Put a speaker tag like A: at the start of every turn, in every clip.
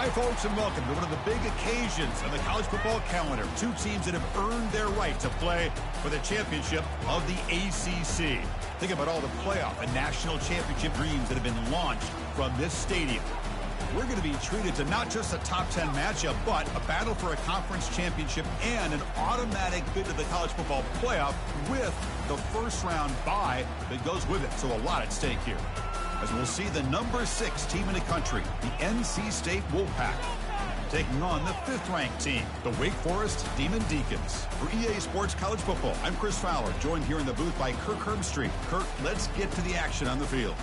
A: Hi, folks, and welcome to one of the big occasions of the college football calendar. Two teams that have earned their right to play for the championship of the ACC. Think about all the playoff and national championship dreams that have been launched from this stadium. We're going to be treated to not just a top 10 matchup, but a battle for a conference championship and an automatic bid to the college football playoff with the first round bye that goes with it. So a lot at stake here, as we'll see the number 6 team in the country, the NC State Wolfpack, taking on the 5th-ranked team, the Wake Forest Demon Deacons. For EA Sports College Football, I'm Chris Fowler, joined here in the booth by Kirk Herbstreit. Kirk, let's get to the action on the field.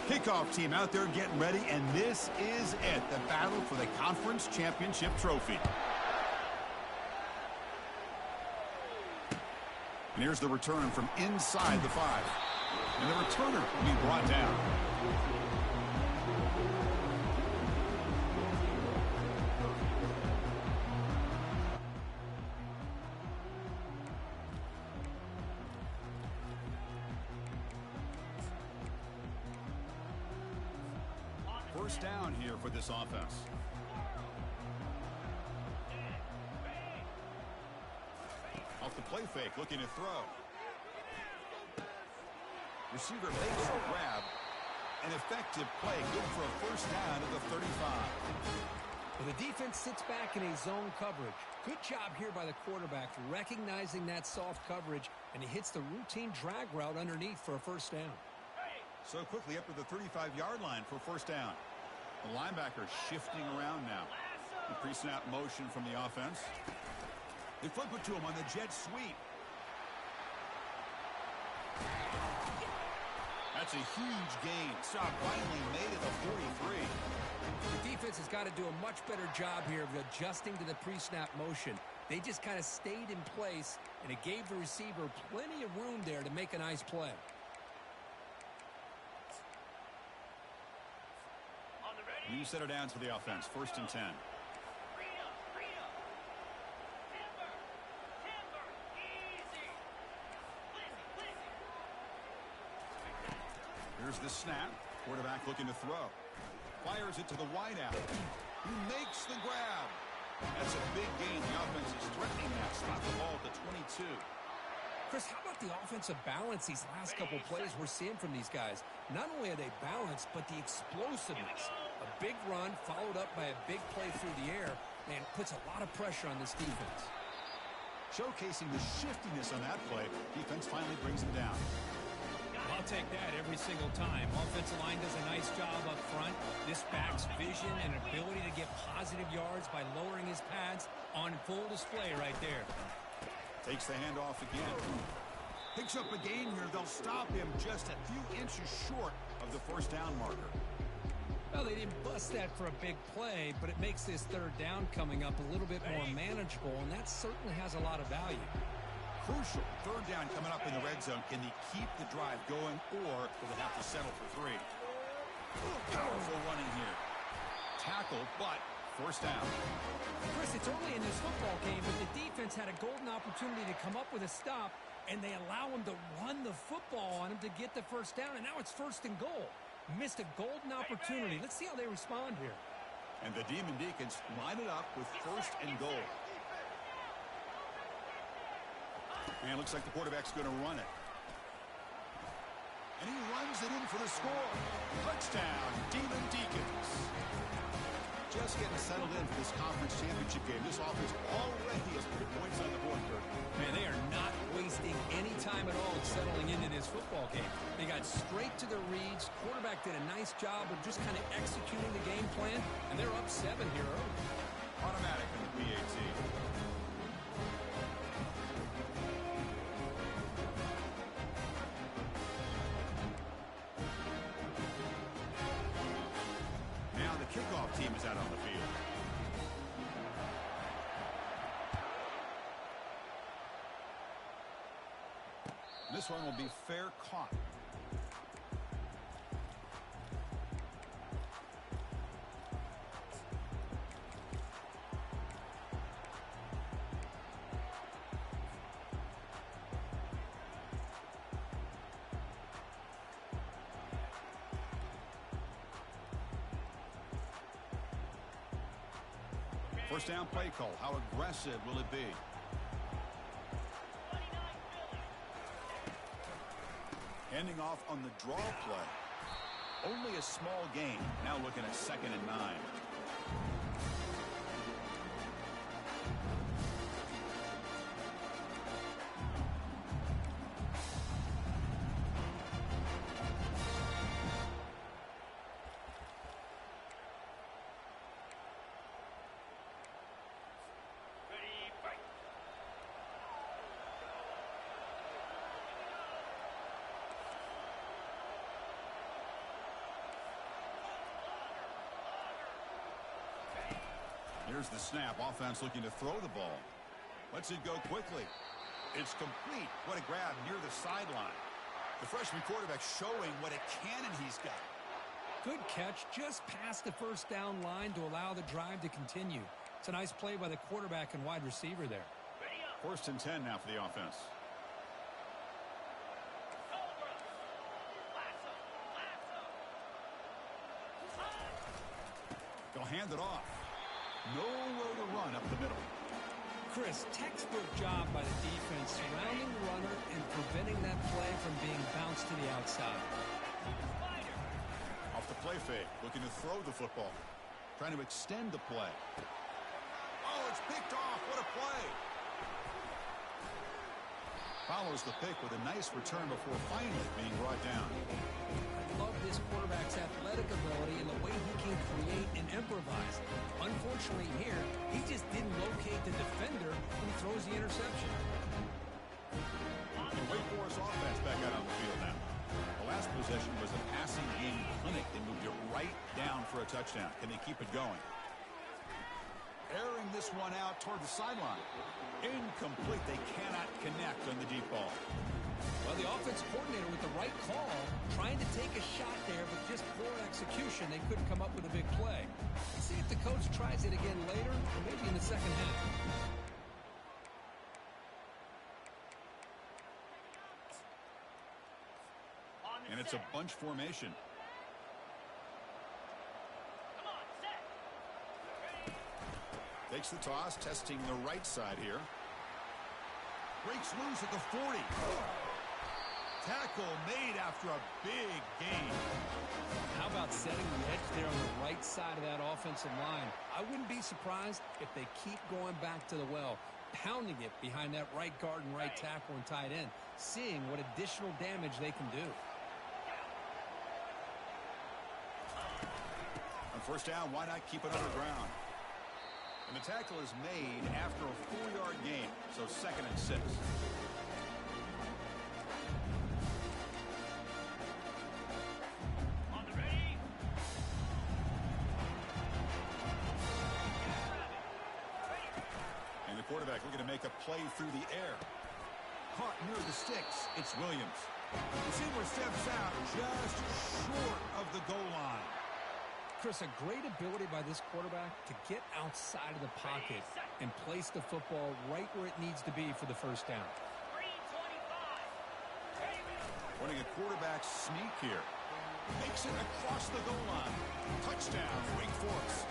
A: Kickoff team out there getting ready, and this is it, the battle for the conference championship trophy. And here's the return from inside the 5. And the returner will be brought down. First down here for this offense. Off the play fake, looking to throw. Receiver makes a grab. An effective play, good for a first down at the 35.
B: Well, the defense sits back in a zone coverage. Good job here by the quarterback, recognizing that soft coverage, and he hits the routine drag route underneath for a first down.
A: So quickly up to the 35-yard line for first down. The linebacker shifting around now. The pre-snap motion from the offense. They flip it to him on the jet sweep. That's a huge gain. Stop finally made it a 43.
B: The defense has got to do a much better job here of adjusting to the pre-snap motion. They just kind of stayed in place, and it gave the receiver plenty of room there to make a nice play.
A: New set of downs for the offense. First and 10. Here's the snap. Quarterback looking to throw. Fires it to the wideout. He makes the grab. That's a big gain. The offense is threatening that. Stop the ball at the 22.
B: Chris, how about the offensive balance these last couple plays we're seeing from these guys? Not only are they balanced, but the explosiveness. A big run followed up by a big play through the air, and puts a lot of pressure on this defense.
A: Showcasing the shiftiness on that play, defense finally brings him down.
B: I'll take that every single time. Offensive line does a nice job up front. This back's vision and ability to get positive yards by lowering his pads on full display right there.
A: Takes the handoff again. Picks up a gain here. They'll stop him just a few inches short of the first down marker.
B: Well, they didn't bust that for a big play, but it makes this third down coming up a little bit more manageable, and that certainly has a lot of value.
A: Crucial. Third down coming up in the red zone. Can they keep the drive going, or will they have to settle for 3? Powerful running here. Tackle, but first down.
B: Chris, it's early in this football game, but the defense had a golden opportunity to come up with a stop, and they allow him to run the football on him to get the first down, and now it's first and goal. Missed a golden opportunity. Let's see how they respond here.
A: And the Demon Deacons line it up with first and goal. And it looks like the quarterback's going to run it. And he runs it in for the score. Touchdown, Demon Deacons. Just getting settled in for this conference championship game. This offense already has put points on the board, Kirk.
B: Man, they are not wasting any time at all settling into this football game. They got straight to their reads. Quarterback did a nice job of just kind of executing the game plan, and they're up 7 here early.
A: Automatic in the PAT. Now the kickoff team is out on the field. This one will be fair caught. First down play call. How aggressive will it be? Handing off on the draw play. Only a small gain. Now looking at 2nd and 9. Here's the snap. Offense looking to throw the ball. Lets it go quickly. It's complete. What a grab near the sideline. The freshman quarterback showing what a cannon he's got.
B: Good catch just past the first down line to allow the drive to continue. It's a nice play by the quarterback and wide receiver there.
A: 1st and 10 now for the offense. They'll hand it off. Nowhere to run up the middle.
B: Chris, textbook job by the defense surrounding the runner and preventing that play from being bounced to the outside.
A: Off the play fake, looking to throw the football. Trying to extend the play. Oh, it's picked off. What a play. Follows the pick with a nice return before finally being brought down.
B: I love this quarterback's athletic ability and the way he can create and improvise. Unfortunately here, he just didn't locate the defender when he throws the interception.
A: The Wake Forest offense back out on the field now. The last possession was a passing game clinic. They moved it right down for a touchdown. Can they keep it going? Airing this one out toward the sideline. Incomplete. They cannot connect on the deep ball.
B: Well, the offense coordinator with the right call, trying to take a shot there, but just poor execution. They couldn't come up with a big play. Let's see if the coach tries it again later, or maybe in the second half.
A: And it's a bunch formation. Takes the toss, testing the right side here. Breaks loose at the 40. Tackle made after a big gain.
B: How about setting the edge there on the right side of that offensive line? I wouldn't be surprised if they keep going back to the well, pounding it behind that right guard and right tackle and tight end, seeing what additional damage they can do.
A: On first down, why not keep it on the ground? And the tackle is made after a 4-yard gain, so 2nd and 6.
C: On the ready.
A: And the quarterback looking to make a play through the air. Caught near the sticks. It's Williams. Receiver steps out just short of the goal line.
B: Chris, a great ability by this quarterback to get outside of the pocket and place the football right where it needs to be for the first down.
A: Running a quarterback sneak here. Makes it across the goal line. Touchdown, Wake Forest.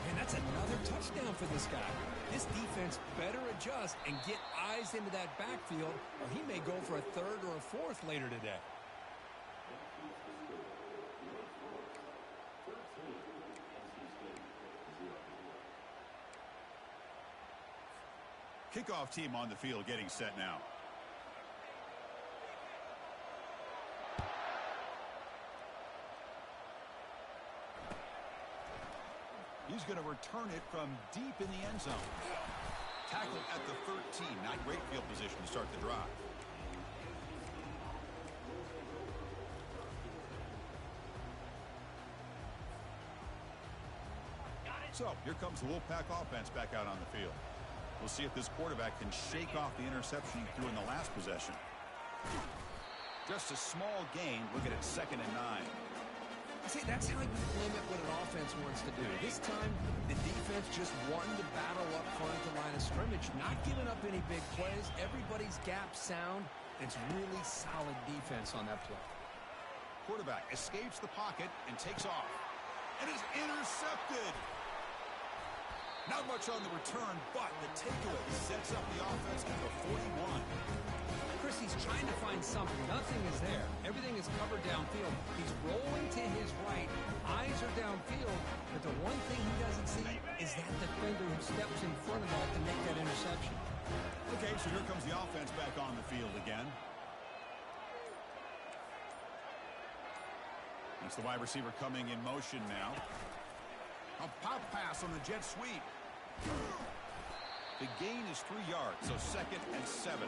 B: Man, that's another touchdown for this guy. This defense better adjust and get eyes into that backfield, or he may go for a 3rd or a 4th later today.
A: Kickoff team on the field getting set now. He's going to return it from deep in the end zone. Tackle at the 13. Not great field position to start the drive. So here comes the Wolfpack offense back out on the field. We'll see if this quarterback can shake off the interception he threw in the last possession. Just a small gain. Look at it, 2nd and 9.
B: See, that's how you limit what an offense wants to do. This time, the defense just won the battle up front at the line of scrimmage, not giving up any big plays. Everybody's gap sound. It's really solid defense on that play.
A: Quarterback escapes the pocket and takes off. And is intercepted. Not much on the return, but the takeaway sets up the offense at the 41.
B: Chris, he's trying to find something. Nothing is there. Everything is covered downfield. He's rolling to his right. Eyes are downfield. But the one thing he doesn't see is that defender who steps in front of that to make that interception.
A: Okay, so here comes the offense back on the field again. It's the wide receiver coming in motion now. A pop pass on the jet sweep. The gain is 3 yards, so 2nd and 7.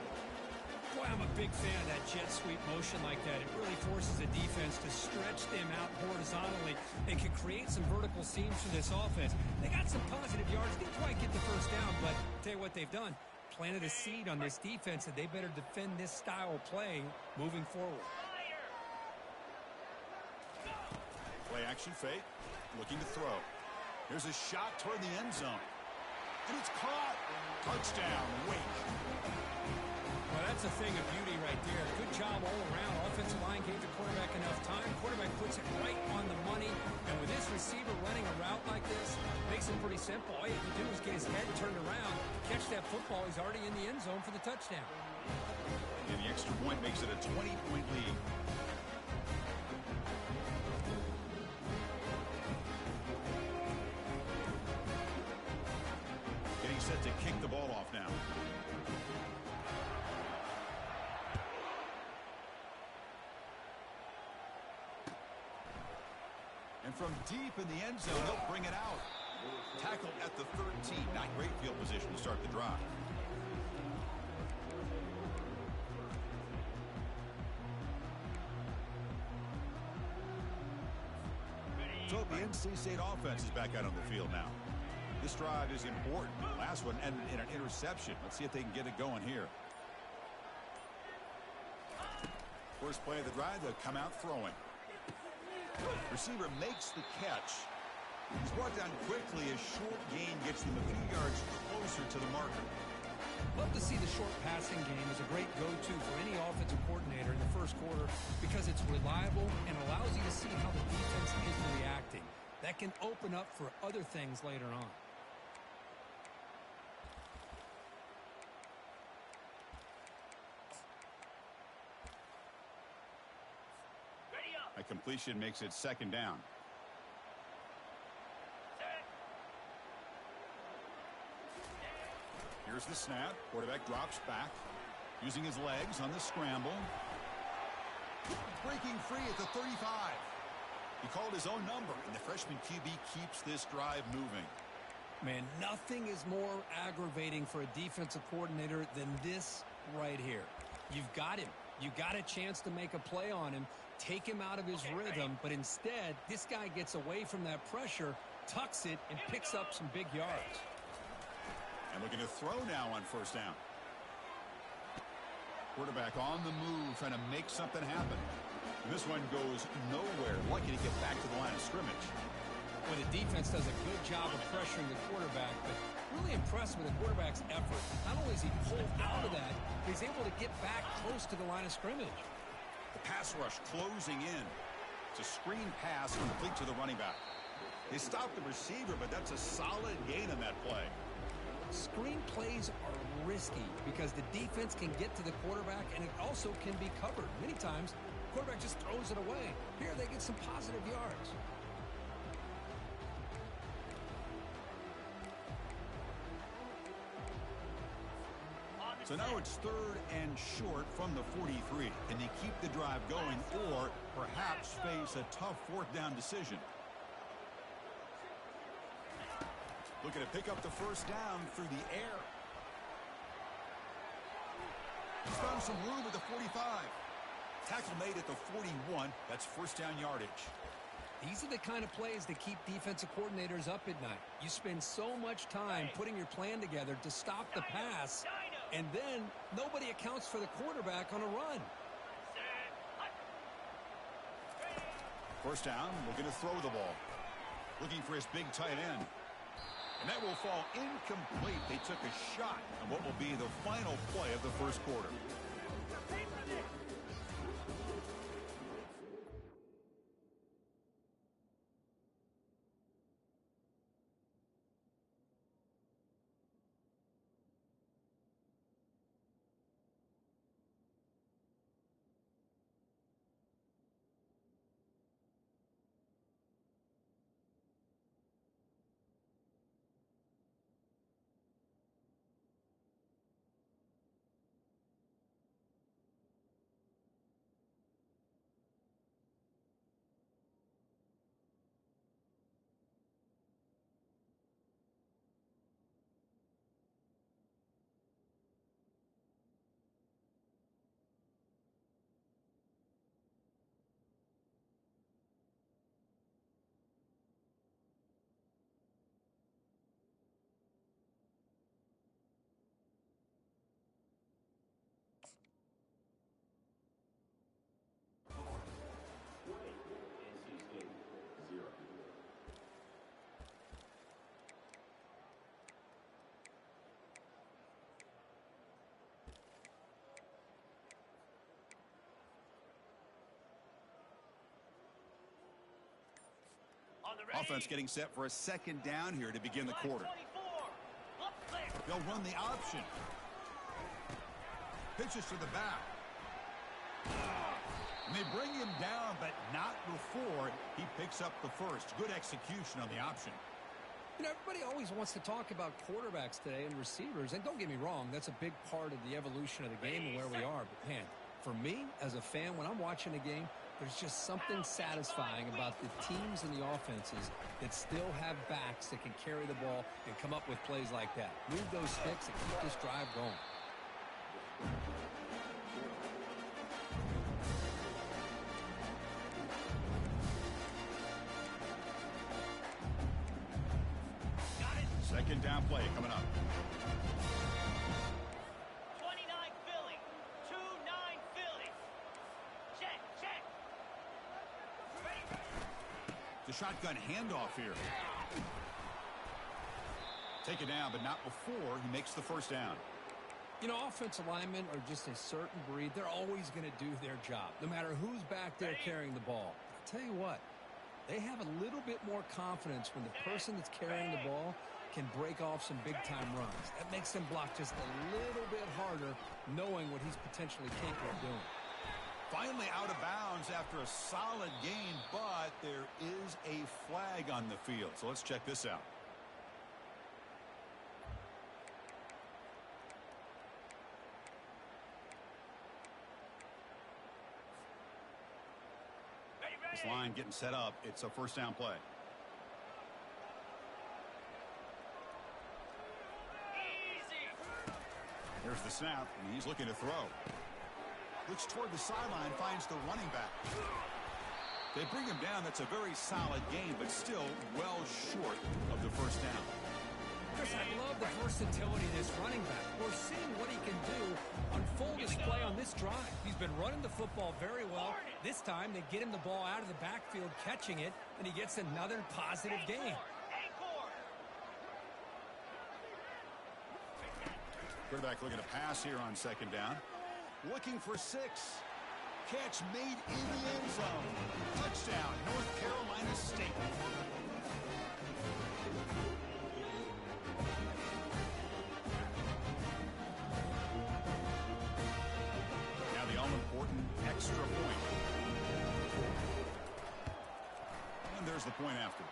B: Boy, I'm a big fan of that jet sweep motion like that. It really forces the defense to stretch them out horizontally and can create some vertical seams for this offense. They got some positive yards. Didn't quite get the first down, but I'll tell you what they've done. Planted a seed on this defense that they better defend this style of play moving forward.
A: Play action fake. Looking to throw. Here's a shot toward the end zone. And it's caught. Touchdown, Wake.
B: Well, that's a thing of beauty right there. Good job all around. Offensive line gave the quarterback enough time. Quarterback puts it right on the money. And with this receiver running a route like this, makes it pretty simple. All you have to do is get his head turned around, catch that football. He's already in the end zone for the touchdown.
A: And the extra point makes it a 20-point lead. Getting set to kick the ball off now. And from deep in the end zone, they'll bring it out. Tackle at the 13. Not great field position to start the drive. So the NC State offense is back out on the field now. This drive is important. Last one ended in an interception. Let's see if they can get it going here. First play of the drive, they'll come out throwing. Receiver makes the catch. He's brought down quickly. A short gain gets them a few yards closer to the marker.
B: Love to see the short passing game as a great go-to for any offensive coordinator in the first quarter because it's reliable and allows you to see how the defense is reacting. That can open up for other things later on.
A: A completion makes it 2nd down. Here's the snap. Quarterback drops back, using his legs on the scramble. Breaking free at the 35. He called his own number, and the freshman QB keeps this drive moving.
B: Man, nothing is more aggravating for a defensive coordinator than this right here. You've got him. You got a chance to make a play on him, take him out of his rhythm, but instead, this guy gets away from that pressure, tucks it, and picks up some big yards.
A: And looking to throw now on 1st down. Quarterback on the move, trying to make something happen. And this one goes nowhere. Lucky to get back to the line of scrimmage.
B: Well, the defense does a good job of pressuring the quarterback, but really impressed with the quarterback's effort. Not only is he pulled out of that, but he's able to get back close to the line of scrimmage.
A: The pass rush closing in. It's a screen pass complete to the running back. They stopped the receiver, but that's a solid gain on that play.
B: Screen plays are risky because the defense can get to the quarterback and it also can be covered. Many times, the quarterback just throws it away. Here they get some positive yards.
A: So now it's 3rd and short from the 43. Can they keep the drive going or perhaps face a tough 4th down decision? Looking to pick up the 1st down through the air. He's found some room at the 45. Tackle made at the 41. That's 1st down yardage.
B: These are the kind of plays that keep defensive coordinators up at night. You spend so much time putting your plan together to stop the pass, and then nobody accounts for the quarterback on a run.
A: 1st down, looking to throw the ball. Looking for his big tight end. And that will fall incomplete. They took a shot on what will be the final play of the 1st quarter. Offense getting set for a second down here to begin the quarter. They'll run the option. Pitches to the back. And they bring him down, but not before he picks up the first. Good execution on the option.
B: You know, everybody always wants to talk about quarterbacks today and receivers. And don't get me wrong, that's a big part of the evolution of the game and where we are. But, man, for me, as a fan, when I'm watching a game, there's just something satisfying about the teams and the offenses that still have backs that can carry the ball and come up with plays like that. Move those sticks and keep this drive going.
A: Second down play coming up.
C: 29 Philly. 2-9 Philly. Check.
A: The shotgun handoff here. Take it down, but not before he makes the first down.
B: You know, offensive linemen are just a certain breed. They're always going to do their job, no matter who's back there carrying the ball. I'll tell you what, they have a little bit more confidence when the person that's carrying the ball can break off some big-time runs. That makes them block just a little bit harder, knowing what he's potentially capable of doing.
A: Finally out of bounds after a solid gain, but there is a flag on the field. So let's check this out. This line getting set up. It's a first down play. Here's the snap, and he's looking to throw. Looks toward the sideline, finds the running back. They bring him down. That's a very solid gain, but still well short of the first down.
B: Chris, I love the versatility of this running back. We're seeing what he can do on full display on this drive. He's been running the football very well. This time, they get him the ball out of the backfield, catching it, and he gets another positive gain.
A: Quarterback looking to pass here on second down. Looking for 6. Catch made in the end zone. Touchdown, North Carolina State. Now the all-important extra point. And there's the point after.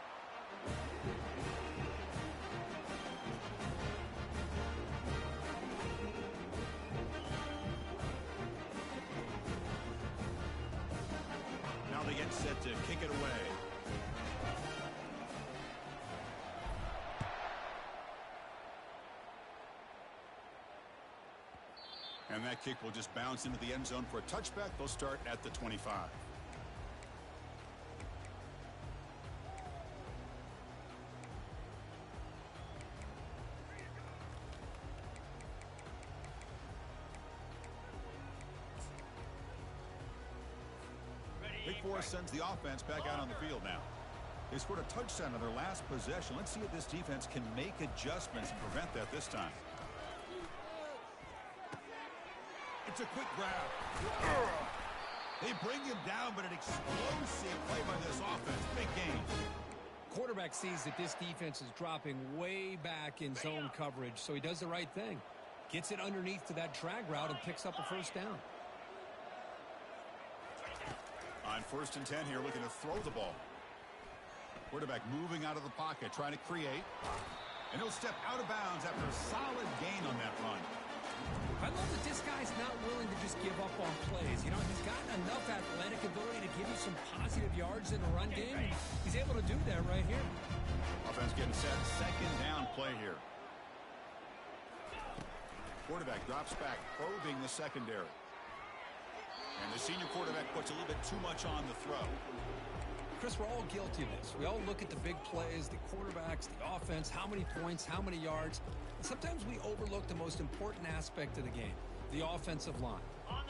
A: They get set to kick it away. And that kick will just bounce into the end zone for a touchback. They'll start at the 25. Big Force sends the offense back out on the field now. They scored a touchdown on their last possession. Let's see if this defense can make adjustments and prevent that this time. It's a quick grab. They bring him down, but an explosive play by this offense. Big gain.
B: Quarterback sees that this defense is dropping way back in zone coverage, so he does the right thing. Gets it underneath to that drag route and picks up a first down.
A: On 1st and 10 here, looking to throw the ball. Quarterback moving out of the pocket, trying to create. And he'll step out of bounds after a solid gain on that run.
B: I love that this guy's not willing to just give up on plays. You know, he's got enough athletic ability to give you some positive yards in the run game. And he's able to do that right here.
A: Offense getting set. Second down play here. Quarterback drops back, probing the secondary. And the senior quarterback puts a little bit too much on the throw.
B: Chris, we're all guilty of this. We all look at the big plays, the quarterbacks, the offense, how many points, how many yards. And sometimes we overlook the most important aspect of the game, the offensive line.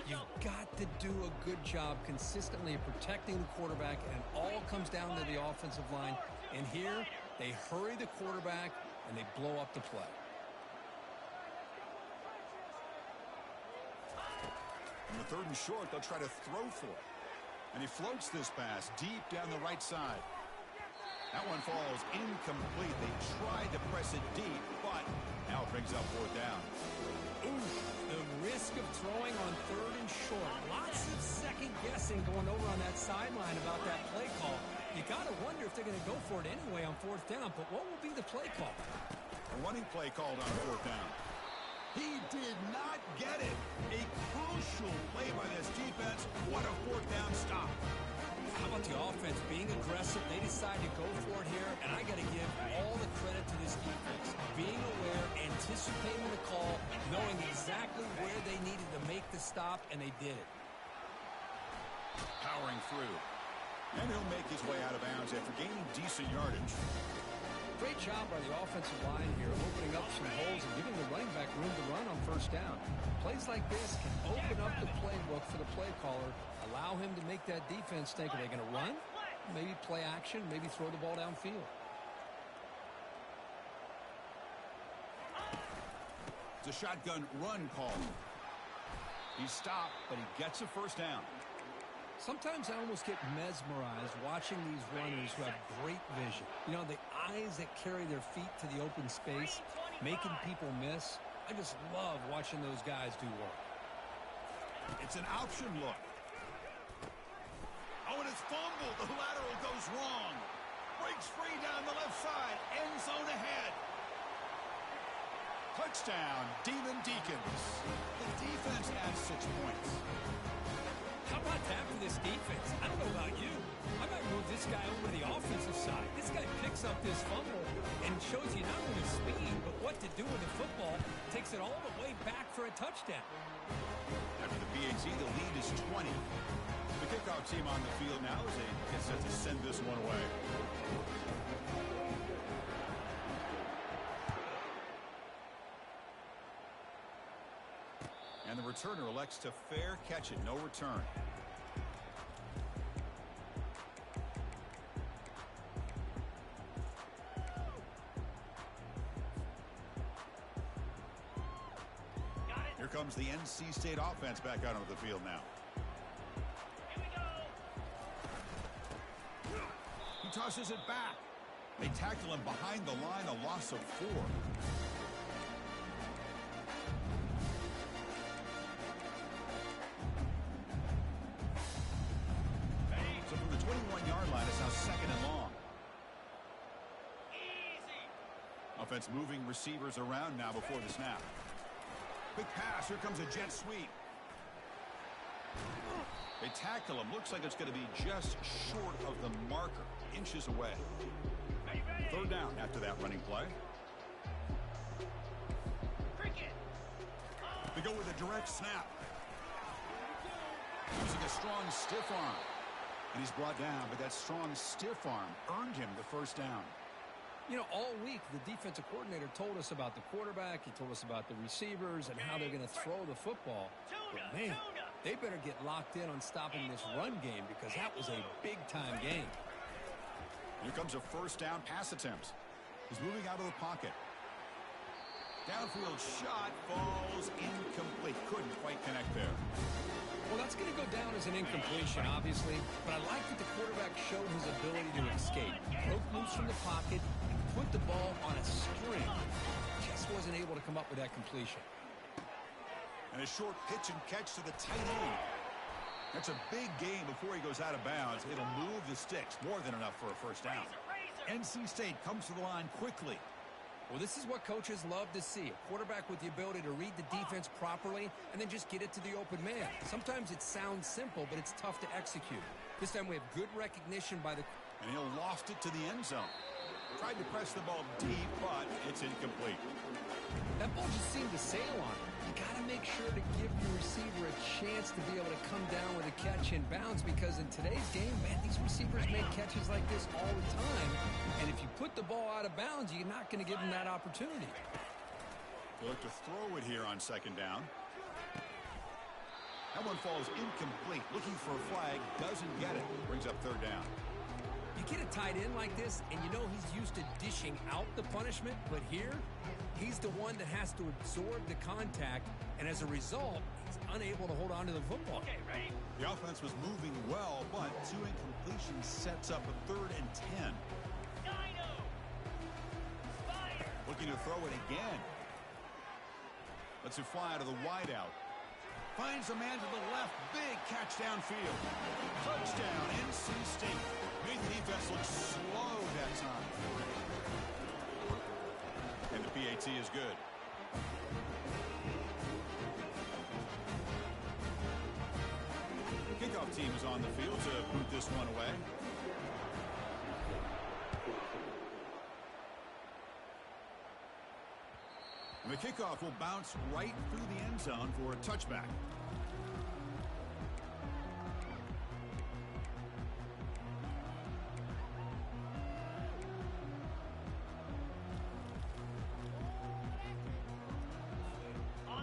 B: You've got to do a good job consistently of protecting the quarterback, and it all comes down to the offensive line. And here, they hurry the quarterback, and they blow up the play.
A: On the 3rd and short, they'll try to throw for it. And he floats this pass deep down the right side. That one falls incomplete. They tried to press it deep, but now it brings up fourth down.
B: Ooh, the risk of throwing on third and short. Lots of second guessing going over on that sideline about that play call. You got to wonder if they're going to go for it anyway on fourth down, but what will be the play call?
A: A running play called on fourth down. He did not get it. A crucial play by this defense. What a fourth down stop.
B: How about the offense being aggressive? They decide to go for it here, and I got to give all the credit to this defense. Being aware, anticipating the call, knowing exactly where they needed to make the stop, and they did it.
A: Powering through. And he'll make his way out of bounds after gaining decent yardage.
B: Great job by the offensive line here, opening up some holes and giving the running back room to run on first down. Plays like this can open up the playbook for the play caller, allow him to make that defense think, are they going to run? Maybe play action, maybe throw the ball downfield.
A: It's a shotgun run call. He stopped, but he gets a first down.
B: Sometimes I almost get mesmerized watching these runners who have great vision. You know, the eyes that carry their feet to the open space, making people miss. I just love watching those guys do work.
A: It's an option look. Oh, and it's fumbled. The lateral goes wrong. Breaks free down the left side. End zone ahead. Touchdown, Demon Deacons. The defense has 6 points.
B: How about that for this defense? I don't know about you. I might move this guy over to the offensive side. This guy picks up this fumble and shows you not only speed, but what to do with the football. Takes it all the way back for a touchdown.
A: After the PAT, the lead is 20. The kickoff team on the field now as they get set to send this one away. And the returner elects to fair catch it. No return. Here comes the NC State offense back out onto the field now.
C: Here we go.
A: He tosses it back. They tackle him behind the line, a loss of 4. So from the 21-yard line, it's now second and long.
C: Easy.
A: Offense moving receivers around now before the snap. Big pass. Here comes a jet sweep. They tackle him. Looks like it's going to be just short of the marker. Inches away. Third down after that running play.
C: Cricket.
A: They go with a direct snap. Using a strong stiff arm. And he's brought down, but that strong stiff arm earned him the first down.
B: You know, all week, the defensive coordinator told us about the quarterback. He told us about the receivers and how they're going to throw the football. But, man, they better get locked in on stopping this run game because that was a big-time game.
A: Here comes a first down pass attempt. He's moving out of the pocket. Downfield shot falls incomplete. Couldn't quite connect there.
B: Well, that's going to go down as an incompletion, obviously. But I like that the quarterback showed his ability to escape. Broke loose from the pocket and put the ball on a string. Just wasn't able to come up with that completion.
A: And a short pitch and catch to the tight end. That's a big gain before he goes out of bounds. It'll move the sticks. More than enough for a first down. NC State comes to the line quickly.
B: Well, this is what coaches love to see. A quarterback with the ability to read the defense properly and then just get it to the open man. Sometimes it sounds simple, but it's tough to execute. This time we have good recognition by the...
A: And he'll loft it to the end zone. Tried to press the ball deep, but it's incomplete.
B: That ball just seemed to sail on him. You got to make sure to give your receiver a chance to be able to come down with a catch in bounds because in today's game, man, these receivers make catches like this all the time. And if you put the ball out of bounds, you're not going to give them that opportunity.
A: They'll look to throw it here on second down. That one falls incomplete. Looking for a flag, doesn't get it. Brings up third down.
B: You get a tight end like this, and you know he's used to dishing out the punishment, but here, he's the one that has to absorb the contact, and as a result, he's unable to hold on to the football.
C: Okay, ready?
A: The offense was moving well, but 2 incompletions sets up a 3rd and 10.
C: Go.
A: Looking to throw it again. Lets it fly to the wideout. Finds a man to the left. Big catch downfield. Touchdown, NC State. Made the defense look slow that time. And the PAT is good. The kickoff team is on the field to boot this one away. And the kickoff will bounce right through the end zone for a touchback.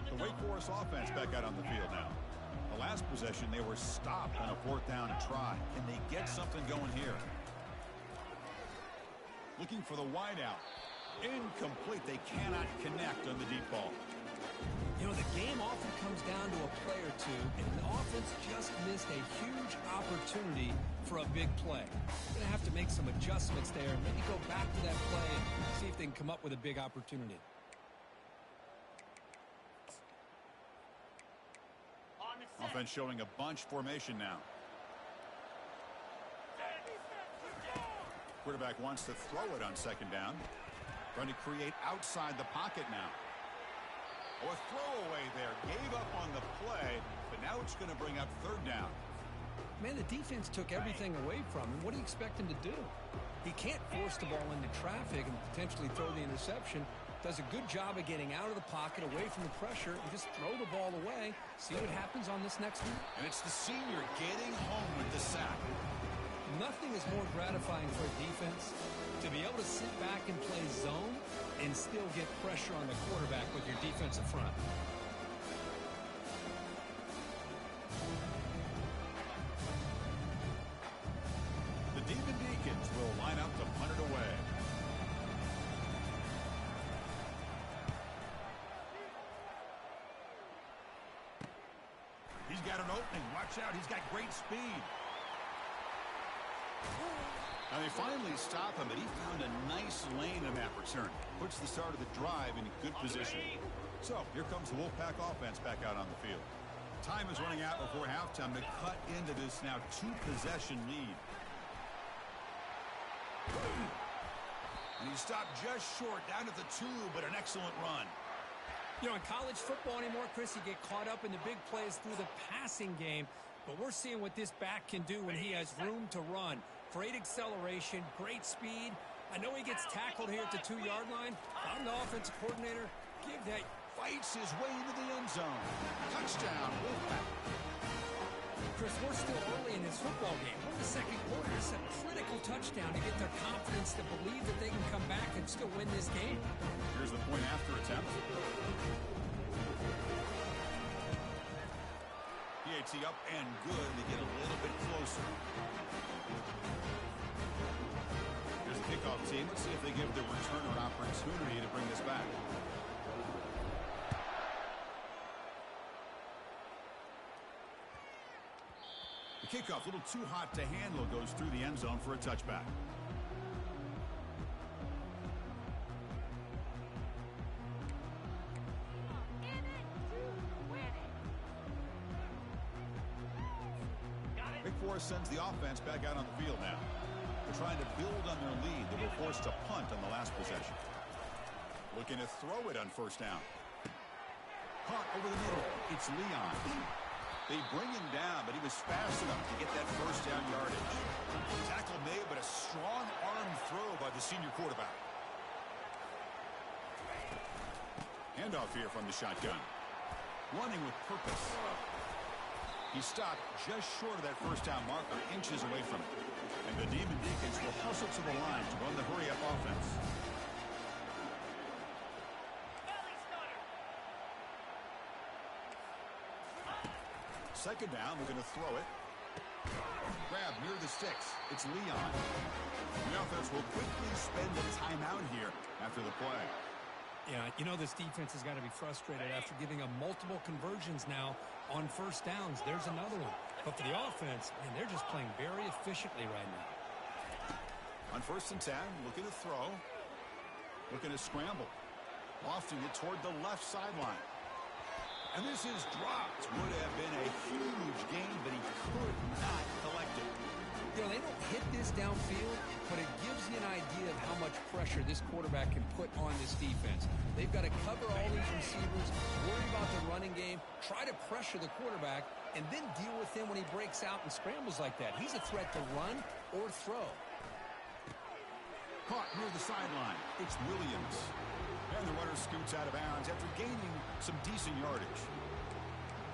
A: The Wake Forest offense back out on the field now. The last possession, they were stopped on a 4th down and try. Can they get something going here? Looking for the wideout. Incomplete. They cannot connect on the deep ball.
B: You know, the game often comes down to a play or two, and the offense just missed a huge opportunity for a big play. Going to have to make some adjustments there and maybe go back to that play and see if they can come up with a big opportunity.
A: Offense showing a bunch formation now. Quarterback wants to throw it on 2nd down. Trying to create outside the pocket now. Oh, a throwaway there. Gave up on the play, but now it's going to bring up 3rd down.
B: Man, the defense took everything away from him. What do you expect him to do? He can't force the ball into traffic and potentially throw the interception. Does a good job of getting out of the pocket, away from the pressure, and just throw the ball away. See what happens on this next one.
A: And it's the senior getting home with the sack.
B: Nothing is more gratifying for a defense to be able to sit back and play zone and still get pressure on the quarterback with your defensive front.
A: The Demon Deacons will line up to punt it away. He's got an opening. Watch out. He's got great speed. Now they finally stop him, but he found a nice lane in that return. Puts the start of the drive in good position. So here comes the Wolfpack offense back out on the field. Time is running out before halftime to cut into this now 2-possession lead. And he stopped just short, down at the 2, but an excellent run.
B: You know, in college football anymore, Chris, you get caught up in the big plays through the passing game. But we're seeing what this back can do when he has room to run. Great acceleration, great speed. I know he gets tackled here at the 2-yard line. I'm the offensive coordinator. Give that.
A: Fights his way into the end zone. Touchdown, Wolfpack.
B: Chris, we're still early in this football game. We're in the 2nd quarter. It's a critical touchdown to get their confidence to believe that they can come back and still win this game.
A: Here's the point after attempt. PAT up and good to get a little bit closer. Here's the kickoff team. Let's see if they give the returner an opportunity to bring this back. The kickoff, a little too hot to handle, goes through the end zone for a touchback. Wake Forest sends the offense back out on the field now. They're trying to build on their lead. They were forced to punt on the last possession. Looking to throw it on 1st down. Caught over the middle. It's Leon. They bring him down, but he was fast enough to get that 1st down yardage. Tackle made, but a strong arm throw by the senior quarterback. Handoff here from the shotgun. Running with purpose. He stopped just short of that 1st down marker, inches away from it. And the Demon Deacons will hustle to the line to run the hurry-up offense. Second down, we're going to throw it. Grab near the sticks. It's Leon. The offense will quickly spend a timeout here after the play.
B: Yeah, you know this defense has got to be frustrated after giving them multiple conversions now on 1st downs. There's another one. But for the offense, man, they're just playing very efficiently right now.
A: On 1st and 10, looking to throw. Looking to scramble. lofting it toward the left sideline. And this is dropped. Would have been a huge gain, but he could not collect it.
B: You know, they don't hit this downfield, but it gives you an idea of how much pressure this quarterback can put on this defense. They've got to cover all these receivers, worry about the running game, try to pressure the quarterback, and then deal with him when he breaks out and scrambles like that. He's a threat to run or throw.
A: Caught near the sideline. It's Williams. And the runner scoots out of bounds after gaining some decent yardage.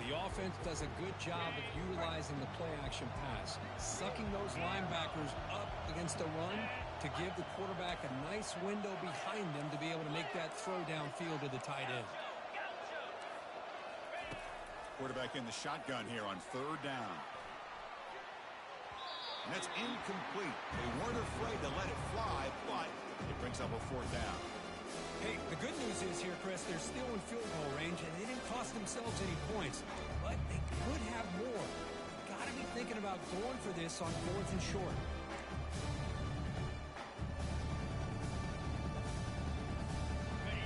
B: The offense does a good job of utilizing the play-action pass, sucking those linebackers up against the run to give the quarterback a nice window behind them to be able to make that throw downfield to the tight end.
A: Quarterback in the shotgun here on third down. And that's incomplete. They weren't afraid to let it fly, but it brings up a fourth down.
B: Hey, the good news is here, Chris, they're still in field goal range, and they didn't cost themselves any points. But they could have more. Got to be thinking about going for this on 4th and short.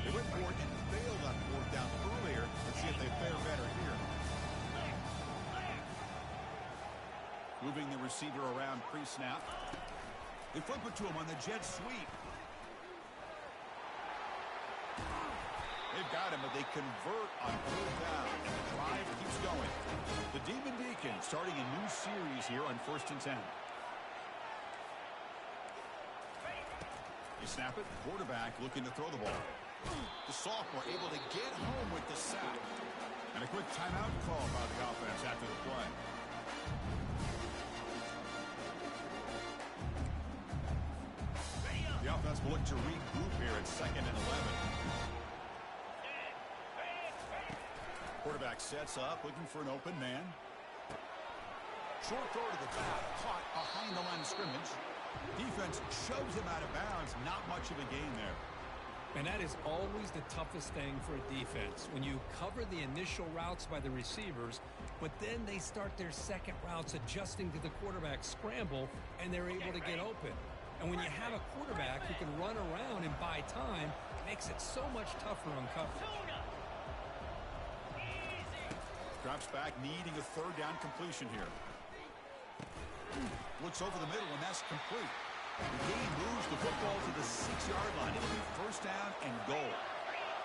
A: They went for it and failed on 4th down earlier. Let's see if they fare better here. Moving the receiver around pre-snap. They flip it to him on the jet sweep. They've got him, but they convert on 4th down. And the drive keeps going. The Demon Deacons starting a new series here on 1st and 10. You snap it. Quarterback looking to throw the ball. The sophomore able to get home with the sack. And a quick timeout call by the offense after the play. The offense will look to regroup here at 2nd and 11. Quarterback sets up, looking for an open man. Short throw to the back, caught behind the line of scrimmage. Defense shoves him out of bounds. Not much of a gain there.
B: And that is always the toughest thing for a defense. When you cover the initial routes by the receivers, but then they start their second routes adjusting to the quarterback scramble, and they're able to get open. And when you have a quarterback who can run around and buy time, it makes it so much tougher on coverage.
A: Drops back, needing a 3rd down completion here. Looks over the middle, and that's complete. The game moves the football to the 6-yard line. It'll be 1st down and goal.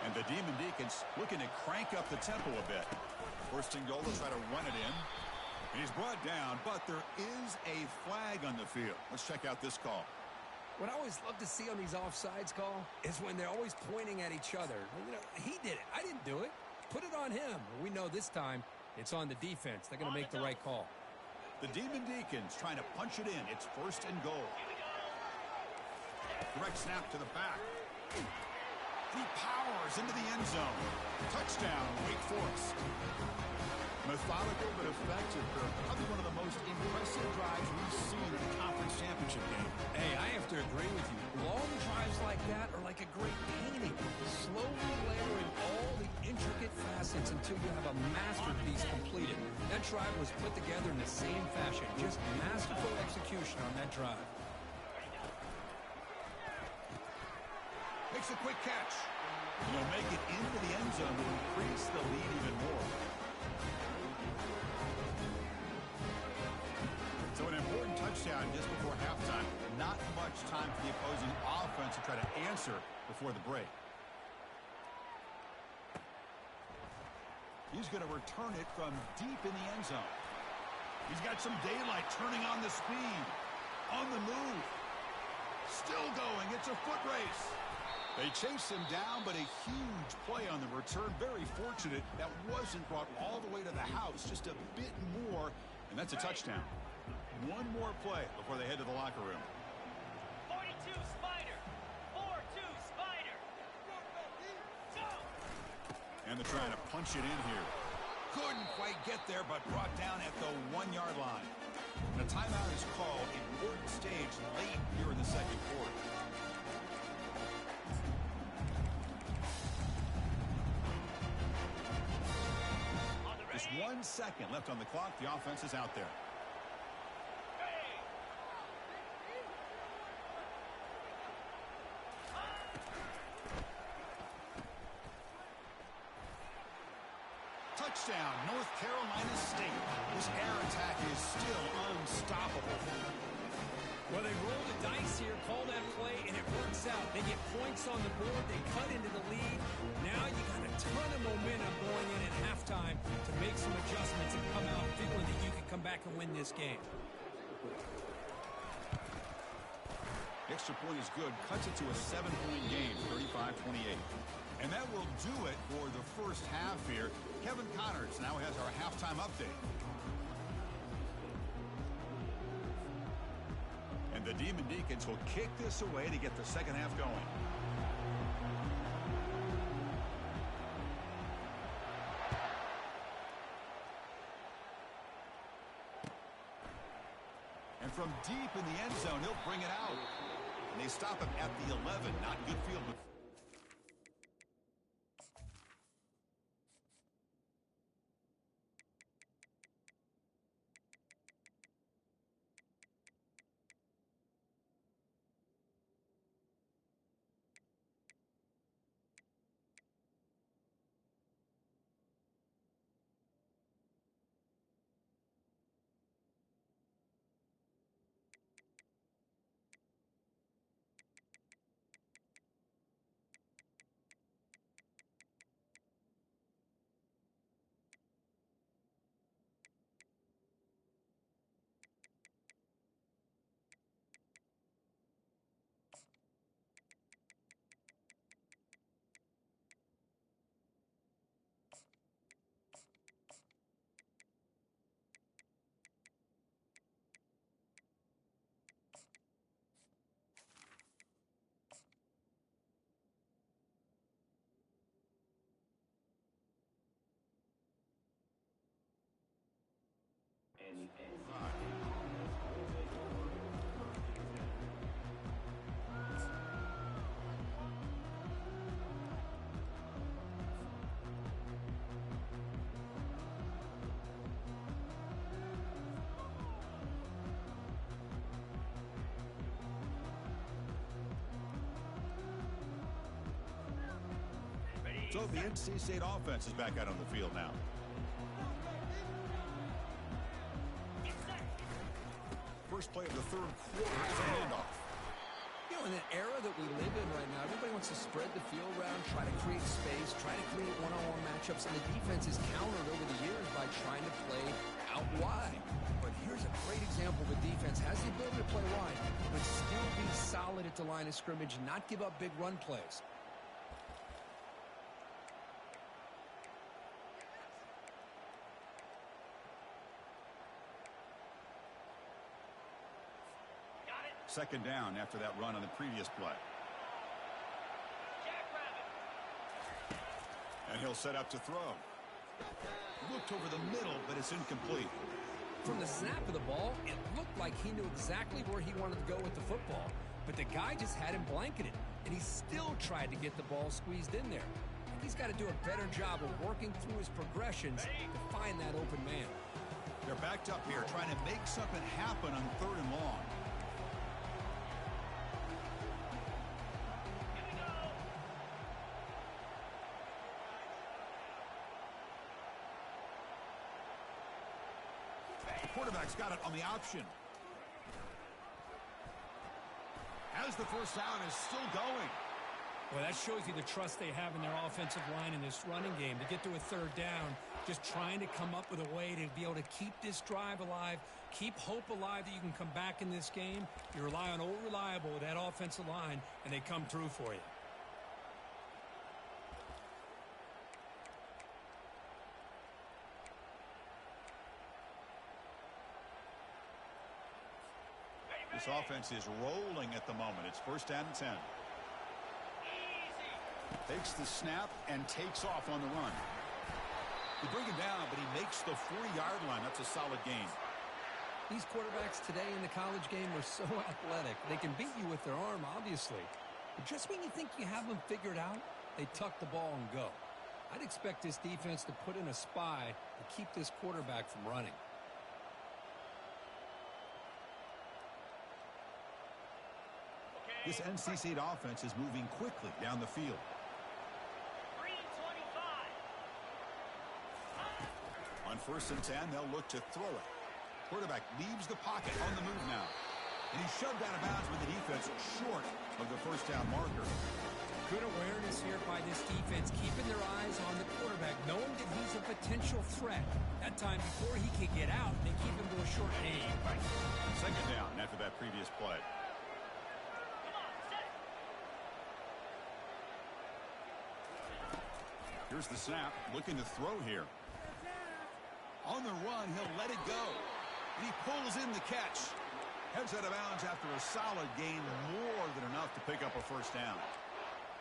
A: And the Demon Deacons looking to crank up the tempo a bit. 1st and goal to try to run it in. And he's brought down, but there is a flag on the field. Let's check out this call.
B: What I always love to see on these offsides call is when they're always pointing at each other. You know, he did it. I didn't do it. Put it on him. We know this time it's on the defense. They're going to make the right call.
A: The Demon Deacons trying to punch it in. It's 1st and goal. Direct snap to the back. He powers into the end zone. Touchdown, Wake Forest. Methodical but effective. Probably one of the most impressive drives we've seen in a conference championship game.
B: Hey, I have to agree with you. Long drives like that are like a great painting. Slowly layering all the intricate facets until you have a masterpiece completed. That drive was put together in the same fashion. Just masterful execution on that drive.
A: Makes a quick catch. He'll make it into the end zone to increase the lead even more. So an important touchdown just before halftime. Not much time for the opposing offense to try to answer before the break. He's going to return it from deep in the end zone. He's got some daylight, turning on the speed. On the move. Still going. It's a foot race. They chase him down, but a huge play on the return. Very fortunate that wasn't brought all the way to the house. Just a bit more, and that's a touchdown. One more play before they head to the locker room.
C: 42 Spider. 4-2 Spider.
A: And they're trying to punch it in here. Couldn't quite get there, but brought down at the 1-yard line. And a timeout is called. Important stage late here in the second quarter. Just 1 second left on the clock. The offense is out there. Touchdown, North Carolina State. This air attack is still unstoppable.
B: Well, they roll the dice here, call that play, and it works out. They get points on the board. They cut into the lead. Now you got a ton of momentum going in at halftime to make some adjustments and come out feeling that you can come back and win this game.
A: Extra point is good. Cuts it to a 7-point game, 35-28. And that will do it for the first half here. Kevin Connors now has our halftime update. And the Demon Deacons will kick this away to get the second half going. And from deep in the end zone, he'll bring it out. And they stop him at the 11. Not good field. So the NC State offense is back out on the field now. First play of the third quarter is a handoff.
B: You know, in an era that we live in right now, everybody wants to spread the field around, try to create space, try to create one-on-one matchups, and the defense is countered over the years by trying to play out wide. But here's a great example of a defense has the ability to play wide, but still be solid at the line of scrimmage and not give up big run plays.
A: Second down after that run on the previous play. And he'll set up to throw. Looked over the middle, but it's incomplete.
B: From the snap of the ball, it looked like he knew exactly where he wanted to go with the football. But the guy just had him blanketed, and he still tried to get the ball squeezed in there. He's got to do a better job of working through his progressions to find that open man.
A: They're backed up here, trying to make something happen on third and long. Quarterback's got it on the option. As the first down is still going.
B: Well, that shows you the trust they have in their offensive line in this running game. To get to a third down, just trying to come up with a way to be able to keep this drive alive, keep hope alive that you can come back in this game. You rely on Old Reliable with that offensive line, and they come through for you.
A: This offense is rolling at the moment. It's first down and 10. Takes the snap and takes off on the run. They bring him down, but he makes the 4-yard line. That's a solid gain.
B: These quarterbacks today in the college game are so athletic. They can beat you with their arm, obviously. But just when you think you have them figured out, they tuck the ball and go. I'd expect this defense to put in a spy to keep this quarterback from running.
A: This NC State offense is moving quickly down the field.
C: 3:25.
A: On 1st and 10, they'll look to throw it. Quarterback leaves the pocket on the move now. And he's shoved out of bounds with the defense short of the first down marker.
B: Good awareness here by this defense, keeping their eyes on the quarterback, knowing that he's a potential threat. That time before he could get out, they keep him to a short gain.
A: Second down after that previous play. Here's the snap, looking to throw here. On the run, he'll let it go. And he pulls in the catch. Heads out of bounds after a solid gain, more than enough to pick up a first down.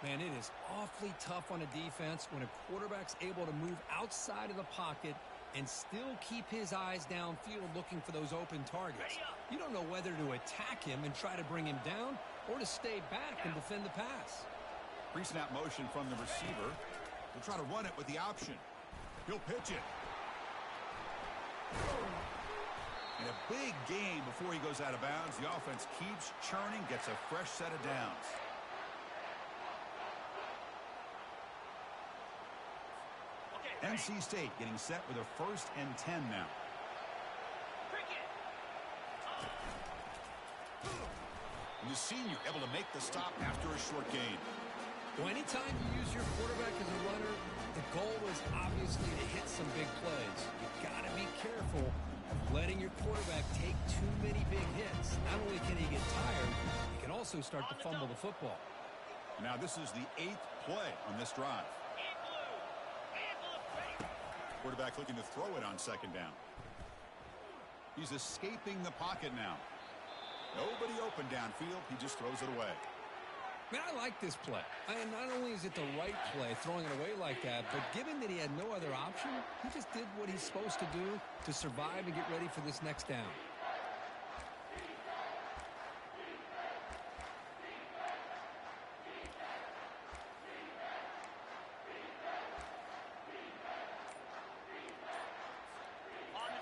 B: Man, it is awfully tough on a defense when a quarterback's able to move outside of the pocket and still keep his eyes downfield looking for those open targets. You don't know whether to attack him and try to bring him down or to stay back and defend the pass.
A: Pre-snap motion from the receiver. He'll try to run it with the option. He'll pitch it. And a big gain before he goes out of bounds. The offense keeps churning, gets a fresh set of downs. NC State getting set with a 1st and 10 now. And the senior able to make the stop after a short gain.
B: Well, anytime you use your quarterback as a runner, the goal is obviously to hit some big plays. You've got to be careful of letting your quarterback take too many big hits. Not only can he get tired, he can also start to fumble the football.
A: Now this is the 8th play on this drive. Quarterback looking to throw it on 2nd down. He's escaping the pocket now. Nobody open downfield. He just throws it away.
B: Man, I like this play. And not only is it the right play, throwing it away like that, but given that he had no other option, he just did what he's supposed to do to survive and get ready for this next down.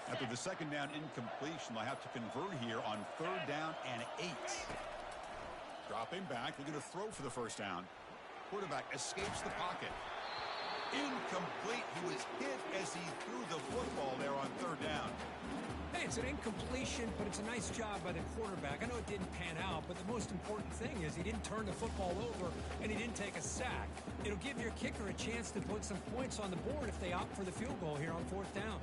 A: After the 2nd down incompletion, they'll have to convert here on 3rd down and 8. Dropping back, looking to throw for the 1st down. Quarterback escapes the pocket. Incomplete. He was hit as he threw the football there on 3rd down.
B: Hey, it's an incompletion, but it's a nice job by the quarterback. I know it didn't pan out, but the most important thing is he didn't turn the football over and he didn't take a sack. It'll give your kicker a chance to put some points on the board if they opt for the field goal here on 4th down.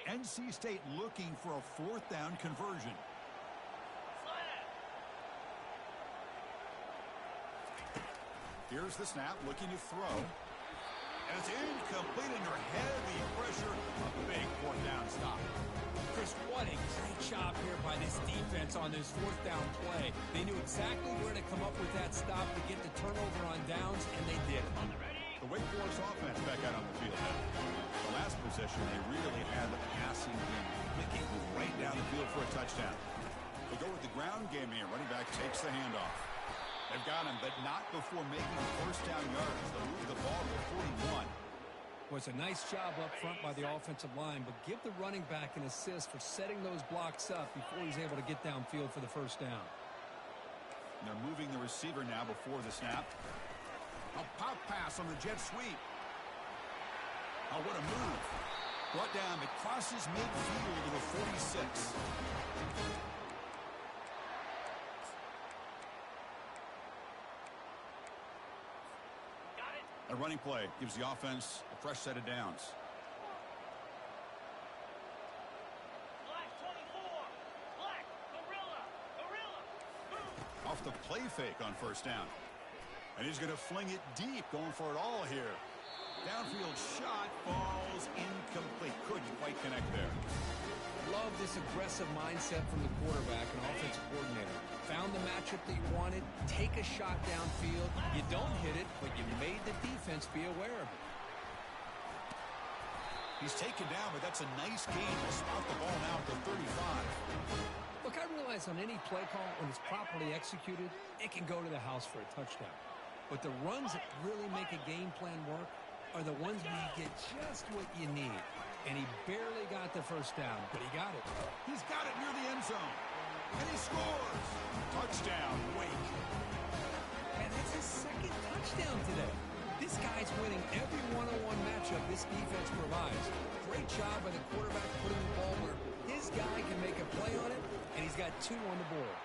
A: NC State looking for a 4th down conversion. Here's the snap, looking to throw. And it's incomplete under heavy pressure. A big 4th down stop.
B: Chris, what a great job here by this defense on this 4th down play. They knew exactly where to come up with that stop to get the turnover on downs, and they did it.
A: The Wake Forest offense back out on the field now. The last possession, they really had the passing game clicking right down the field for a touchdown. They go with the ground game here. Running back takes the handoff. They've got him, but not before making 1st down yards. They'll move the ball to 41.
B: Was a nice job up front by the offensive line, but give the running back an assist for setting those blocks up before he's able to get downfield for the 1st down.
A: And they're moving the receiver now before the snap. A pop pass on the jet sweep. Oh, what a move. Brought down. It crosses midfield to the 46. A running play gives the offense a fresh set of downs.
C: Black 24. Black. Gorilla. Move.
A: Off the play fake on 1st down. And he's going to fling it deep, going for it all here. Downfield shot falls incomplete. Couldn't quite connect there.
B: Love this aggressive mindset from the quarterback and offensive coordinator. Found the matchup that you wanted, take a shot downfield. You don't hit it, but you made the defense be aware of it.
A: He's taken down, but that's a nice gain to spot the ball now at the 35.
B: Look, I realize on any play call, when it's properly executed, it can go to the house for a touchdown. But the runs that really make a game plan work are the ones where you get just what you need. And he barely got the 1st down, but he got it.
A: He's got it near the end zone. And he scores. Touchdown, Wake.
B: guy's winning every one-on-one matchup this defense provides. Great job by the quarterback putting the ball where his guy can make a play on it, and he's got 2 on the board.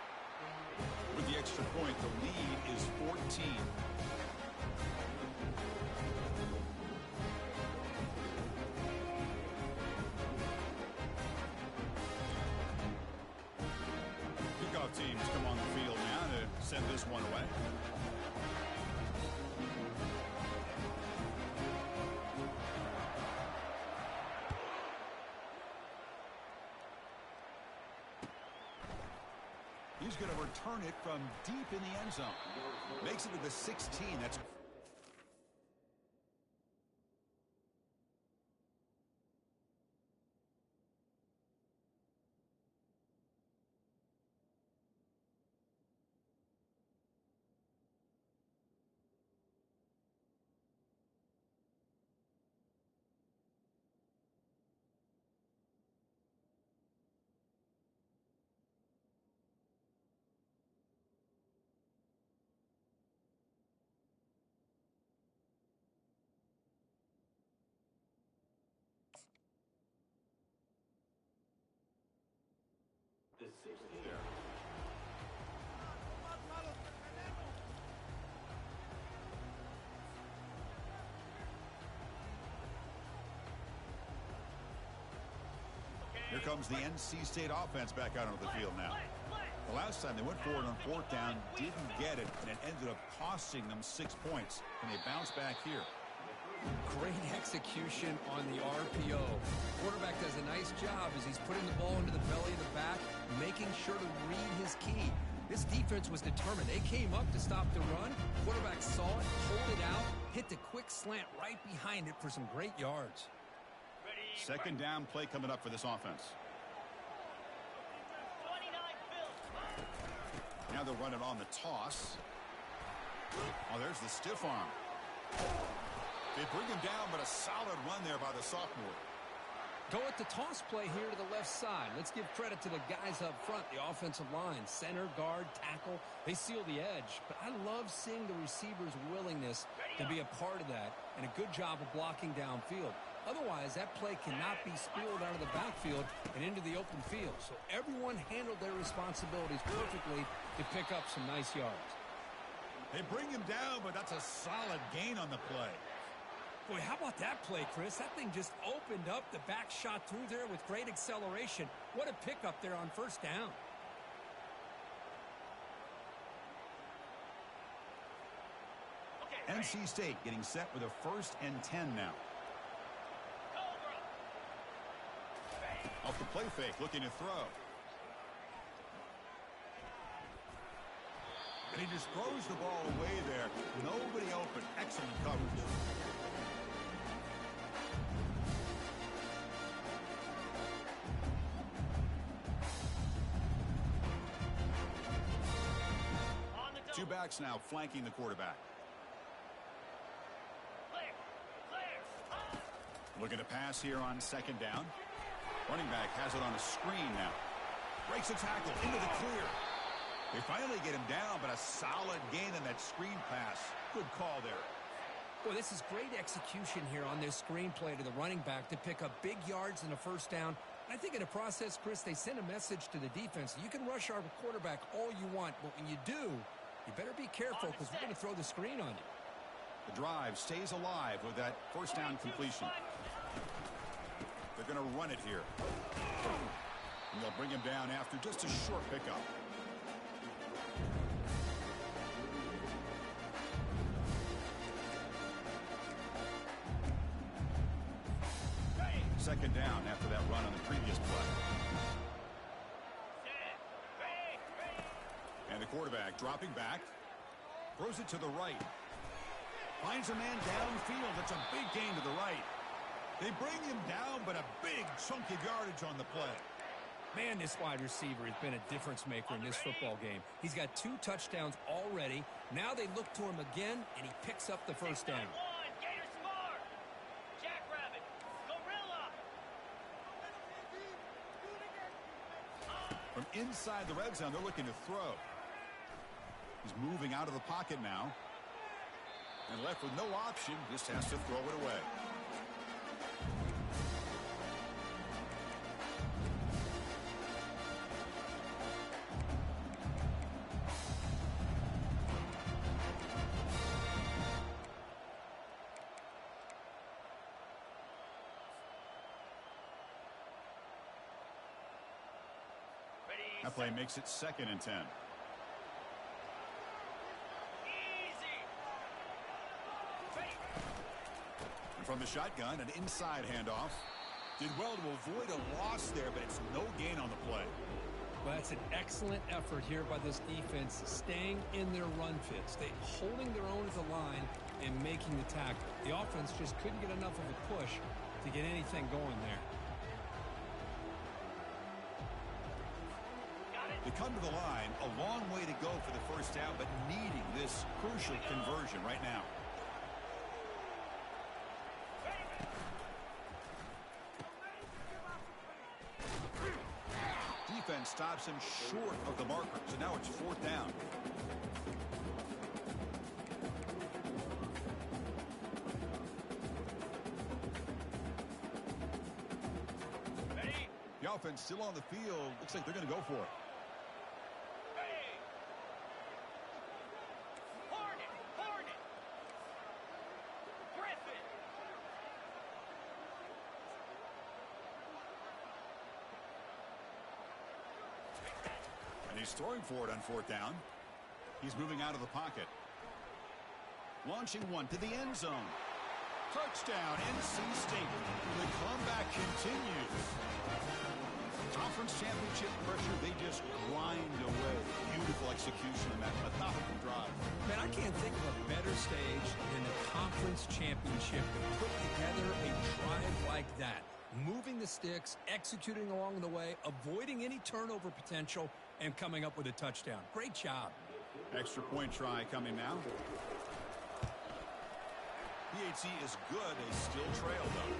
A: With the extra point, the lead is 14. Kickoff teams come on the field now to send this one away. He's going to return it from deep in the end zone. Makes it to the 16. That's
C: The 16.
A: Here comes the NC State offense back out onto the field now. The last time they went forward on 4th down, didn't get it, and it ended up costing them 6 points. Can they bounce back here?
B: Great execution on the RPO. Quarterback does a nice job as he's putting the ball into the belly of the back, making sure to read his key. This defense was determined. They came up to stop the run. Quarterback saw it, pulled it out, hit the quick slant right behind it for some great yards.
A: Second down play coming up for this offense.
C: 29 Bills.
A: Now they'll run it on the toss. Oh, there's the stiff arm. They bring him down, but a solid run there by the sophomore.
B: Go at the toss play here to the left side. Let's give credit to the guys up front, the offensive line, center, guard, tackle. They seal the edge. But I love seeing the receiver's willingness to be a part of that and a good job of blocking downfield. Otherwise, that play cannot be spilled out of the backfield and into the open field. So everyone handled their responsibilities perfectly to pick up some nice yards.
A: They bring him down, but that's a solid gain on the play.
B: Boy, how about that play, Chris? That thing just opened up. The back shot through there with great acceleration. What a pickup there on 1st down.
A: NC State getting set with a 1st and 10 now. Off the play fake, looking to throw. And he just throws the ball away there. Nobody open. Excellent coverage. Two backs now flanking the quarterback. Looking to pass here on 2nd down. Running back has it on a screen now. Breaks a tackle into the clear. They finally get him down, but a solid gain on that screen pass. Good call there.
B: Boy, this is great execution here on this screen play to the running back to pick up big yards in the 1st down. I think in the process, Chris, they send a message to the defense. You can rush our quarterback all you want, but when you do, you better be careful because we're going to throw the screen on you.
A: The drive stays alive with that 1st down completion. They're going to run it here. And they'll bring him down after just a short pickup. Second down after that run on the previous play. And the quarterback dropping back. Throws it to the right. Finds a man downfield. It's a big gain to the right. They bring him down, but a big chunk of yardage on the play.
B: Man, this wide receiver has been a difference maker in this football game. He's got 2 touchdowns already. Now they look to him again, and he picks up the 1st down.
A: From inside the red zone, they're looking to throw. He's moving out of the pocket now. And left with no option, just has to throw it away. That play makes it 2nd and 10. And from the shotgun, an inside handoff. Did well to avoid a loss there, but it's no gain on the play.
B: Well, that's an excellent effort here by this defense, staying in their run fits. They holding their own at the line and making the tackle. The offense just couldn't get enough of a push to get anything going there.
A: They come to the line, a long way to go for the first down, but needing this crucial conversion right now. Defense stops him short of the marker, so now it's 4th down. The offense still on the field. Looks like they're going to go for it. And he's throwing for it on 4th down. He's moving out of the pocket. Launching one to the end zone. Touchdown, NC State. The comeback continues. Conference championship pressure, they just grind away. Beautiful execution on that methodical drive.
B: Man, I can't think of a better stage than the conference championship to put together a drive like that. Moving the sticks, executing along the way, avoiding any turnover potential, and coming up with a touchdown. Great job.
A: Extra point try coming now. PHC is good. They still trail, though.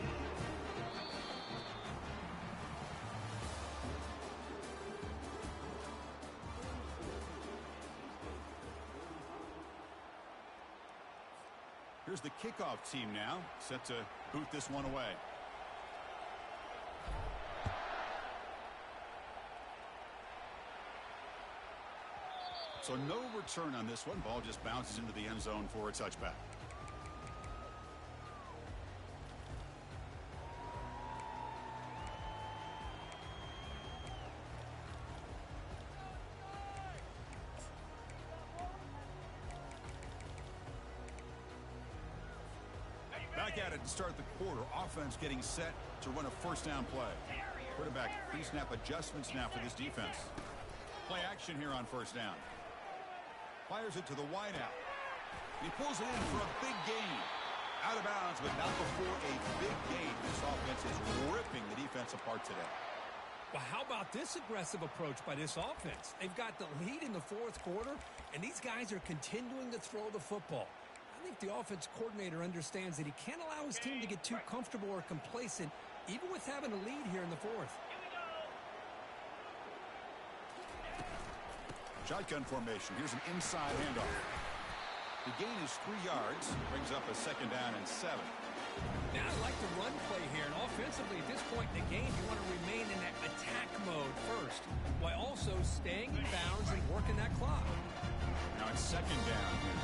A: Here's the kickoff team now, set to boot this one away. So no return on this one. Ball just bounces into the end zone for a touchback. Back at it to start the quarter. Offense getting set to run a 1st down play. Quarterback pre-snap adjustments now for this defense. Play action here on 1st down. Fires it to the wideout. He pulls it in for a big gain. Out of bounds, but not before a big gain. This offense is ripping the defense apart today.
B: Well, how about this aggressive approach by this offense? They've got the lead in the 4th quarter, and these guys are continuing to throw the football. I think the offense coordinator understands that he can't allow his team to get too comfortable or complacent, even with having a lead here in the 4th.
A: Shotgun formation. Here's an inside handoff. The gain is 3 yards. Brings up a 2nd down and 7.
B: Now, I like the run play here. And offensively, at this point in the game, you want to remain in that attack mode first, while also staying in bounds and working that clock.
A: Now it's 2nd down here.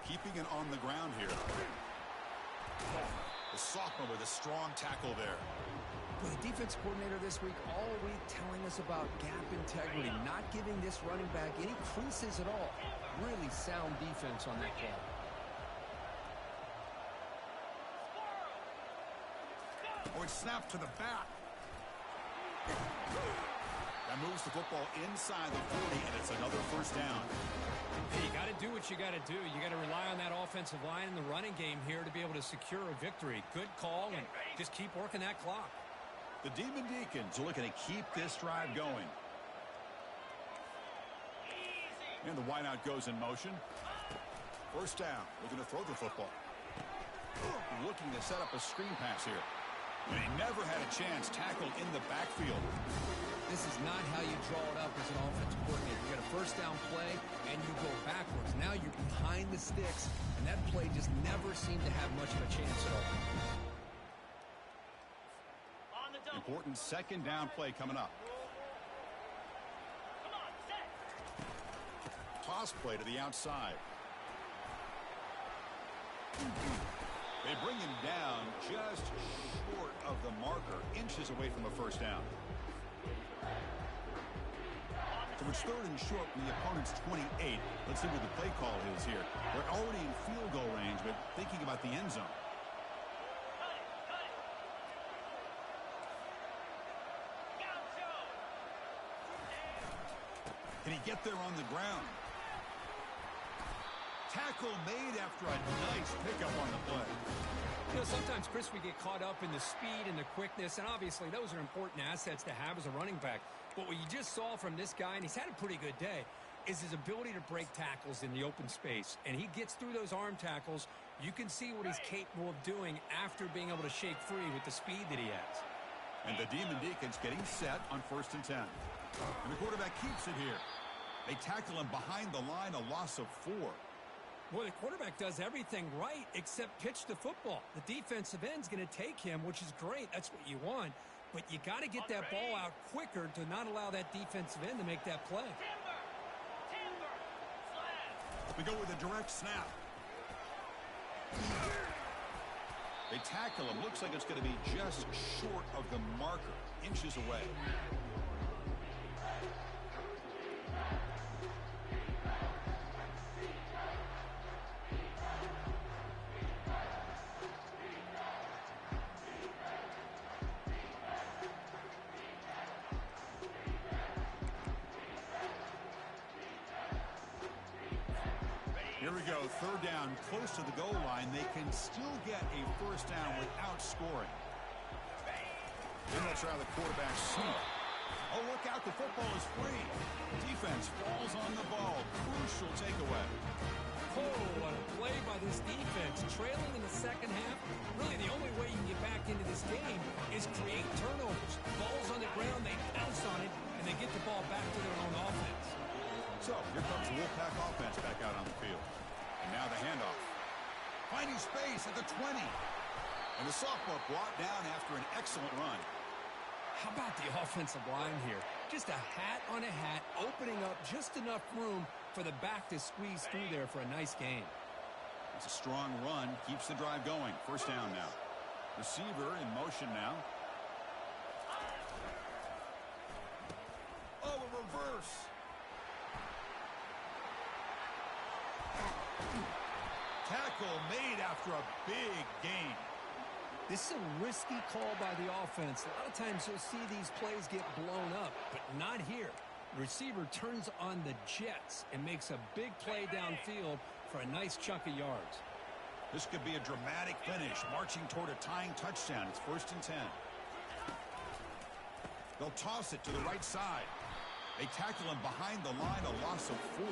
A: Keeping it on the ground here. The sophomore with a strong tackle there.
B: Well, the defense coordinator this week all week telling us about gap integrity, not giving this running back any creases at all. Really sound defense on that play.
A: Oh, it's snapped to the back. That moves the football inside the 40, and it's another 1st down.
B: Hey, you got to do what you got to do. You got to rely on that offensive line in the running game here to be able to secure a victory. Good call, and just keep working that clock.
A: The Demon Deacons are looking to keep this drive going. And the wideout goes in motion. 1st down. Looking to throw the football. Looking to set up a screen pass here. And he never had a chance tackled in the backfield.
B: This is not how you draw it up as an offensive coordinator. You got a first down play, and you go backwards. Now you're behind the sticks, and that play just never seemed to have much of a chance at all.
A: Important second down play coming up.
C: Come on, set.
A: Toss play to the outside. They bring him down just short of the marker, inches away from a first down. So it's third and short from the opponent's 28. Let's see what the play call is here. They're already in field goal range, but thinking about the end zone. Can he get there on the ground? Tackle made after a nice pickup on the play.
B: You know, sometimes, Chris, we get caught up in the speed and the quickness, and obviously those are important assets to have as a running back. But what you just saw from this guy, and he's had a pretty good day, is his ability to break tackles in the open space. And he gets through those arm tackles. You can see what he's capable of doing after being able to shake free with the speed that he has.
A: And the Demon Deacons getting set on 1st and 10. And the quarterback keeps it here. They tackle him behind the line, a loss of 4.
B: Boy, the quarterback does everything right except pitch the football. The defensive end's going to take him, which is great. That's what you want. But you got to get that ball out quicker to not allow that defensive end to make that play.
C: Timber, flag.
A: We go with a direct snap. They tackle him. Looks like it's going to be just short of the marker, inches away. Here we go, third down, close to the goal line. They can still get a first down without scoring. Then let's try the quarterback sneak. Oh, look out, the football is free. Defense falls on the ball. Crucial takeaway.
B: Oh, what a play by this defense. Trailing in the second half, really the only way you can get back into this game is create turnovers. Ball's on the ground, they bounce on it, and they get the ball back to their own offense.
A: So, here comes the Wolfpack offense back out on the field. And now the handoff. Finding space at the 20. And the sophomore brought down after an excellent run.
B: How about the offensive line here? Just a hat on a hat, opening up just enough room for the back to squeeze through there for a nice gain.
A: It's a strong run, keeps the drive going. First down now. Receiver in motion now. Oh, a reverse. Tackle made after a big gain.
B: This is a risky call by the offense. A lot of times you'll see these plays get blown up, but not here. The receiver turns on the jets and makes a big play downfield for a nice chunk of yards.
A: This could be a dramatic finish, marching toward a tying touchdown. It's 1st and 10. They'll toss it to the right side. They tackle him behind the line, a loss of 4.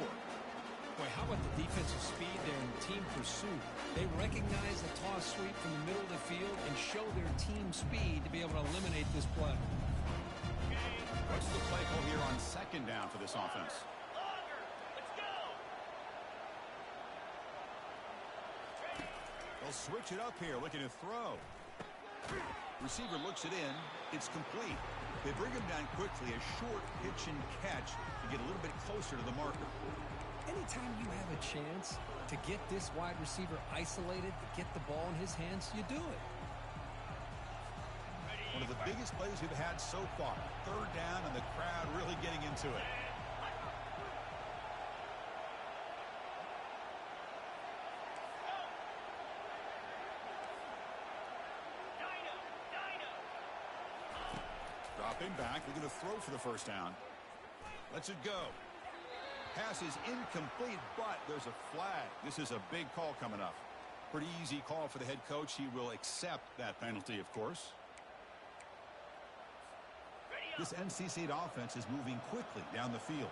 B: Boy, how about the defensive speed there and team pursuit? They recognize the toss sweep from the middle of the field and show their team speed to be able to eliminate this play.
A: What's the play call here on second down for this offense?
C: Longer. Let's go.
A: They'll switch it up here, looking to throw. Receiver looks it in. It's complete. They bring him down quickly, a short pitch and catch to get a little bit closer to the marker.
B: Anytime you have a chance to get this wide receiver isolated, to get the ball in his hands, you do it.
A: One of the biggest plays we've had so far. Third down and the crowd really getting into it. Dropping back, looking to throw for the first down. Lets it go. Pass is incomplete, but there's a flag. This is a big call coming up. Pretty easy call for the head coach. He will accept that penalty, of course. This NC State offense is moving quickly down the field.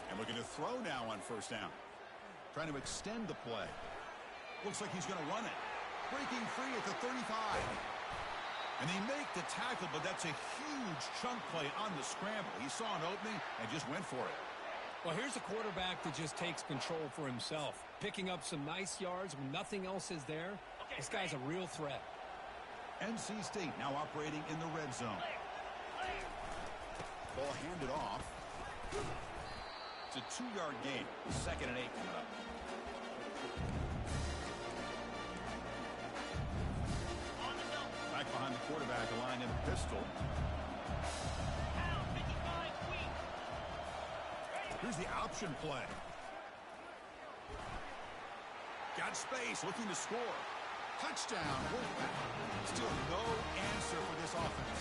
A: And looking to throw now on first down. Trying to extend the play. Looks like he's going to run it. Breaking free at the 35. And they make the tackle, but that's a huge chunk play on the scramble. He saw an opening and just went for it.
B: Well, here's a quarterback that just takes control for himself. Picking up some nice yards when nothing else is there. This guy's a real threat.
A: NC State now operating in the red zone. Ball handed off. It's a 2-yard gain. 2nd and 8 coming up. Back behind the quarterback, aligned in a pistol. Here's the option play. Got space, looking to score. Touchdown, Wolfpack. Still no answer for this offense.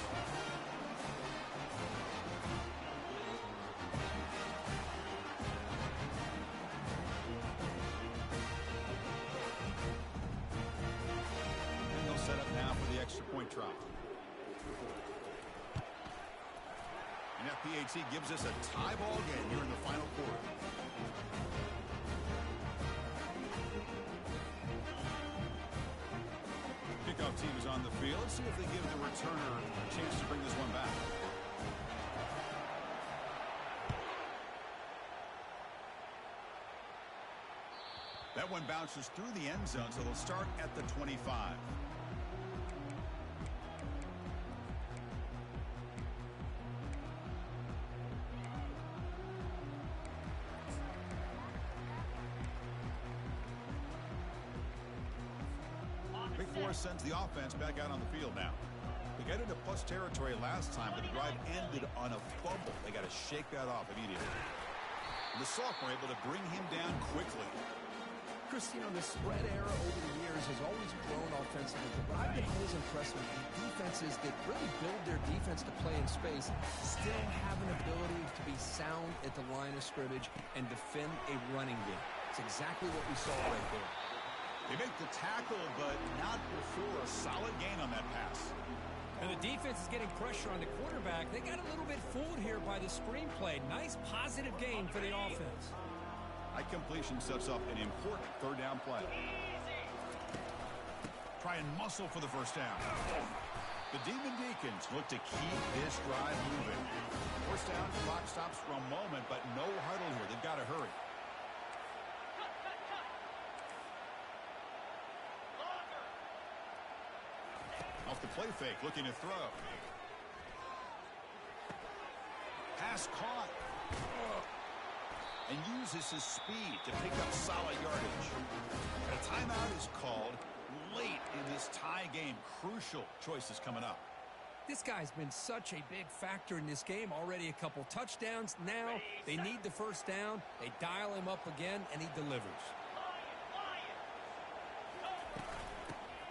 A: And they'll set up now for the extra point try. And FPHC gives us a tie ball game here in the final quarter. Kickoff team is on the field. Let's see if they give the returner a chance to bring this one back. That one bounces through the end zone, so they'll start at the 25. Big Four sends the offense back out on the field now. They got into plus territory last time, but the drive ended on a fumble. They got to shake that off immediately. And the sophomore able to bring him down quickly.
B: Chris, you know, the spread era over the years has always grown offensively. But what I've been always impressed with defenses that really build their defense to play in space still have an ability to be sound at the line of scrimmage and defend a running game. It's exactly what we saw right there.
A: They make the tackle, but not before a solid gain on that pass.
B: And the defense is getting pressure on the quarterback. They got a little bit fooled here by the screenplay. Nice positive gain for the offense.
A: High completion sets up an important 3rd down play. Try and muscle for the first down. The Demon Deacons look to keep this drive moving. First down, clock stops for a moment, but no huddle here. They've got to hurry. Off the play fake, looking to throw. Pass caught. And uses his speed to pick up solid yardage. And a timeout is called late in this tie game. Crucial choices coming up.
B: This guy's been such a big factor in this game. Already a couple touchdowns. Now they need the first down. They dial him up again, and he delivers.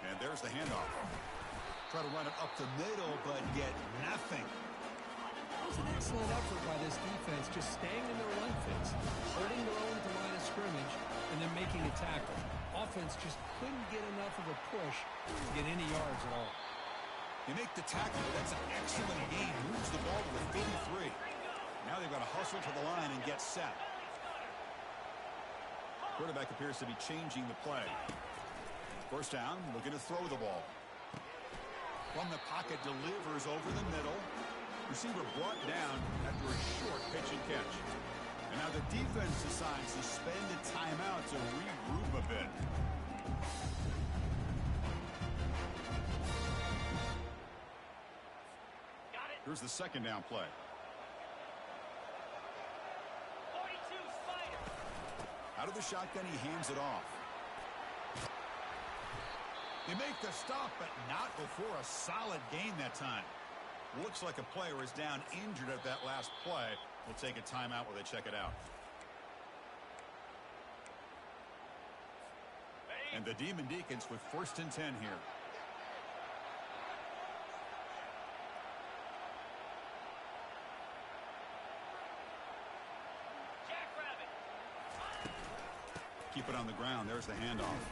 A: And there's the handoff. Try to run it up the middle, but get nothing.
B: It was an excellent effort by this defense, just staying in their run fits, holding their own at the line of scrimmage, and then making a tackle. Offense just couldn't get enough of a push to get any yards at all.
A: You make the tackle, but that's an excellent gain. Moves the ball to the 33. Now they've got to hustle to the line and get set. Quarterback appears to be changing the play. First down, looking to throw the ball. From the pocket, delivers over the middle. Receiver brought down after a short pitch and catch. And now the defense decides to spend a timeout to regroup a bit. Here's the 2nd down play.
C: 42 Spider.
A: Out of the shotgun, he hands it off. They make the stop, but not before a solid gain that time. Looks like a player is down injured at that last play. We'll take a timeout while they check it out. And the Demon Deacons with 1st and 10 here.
C: Jackrabbit.
A: Keep it on the ground. There's the handoff.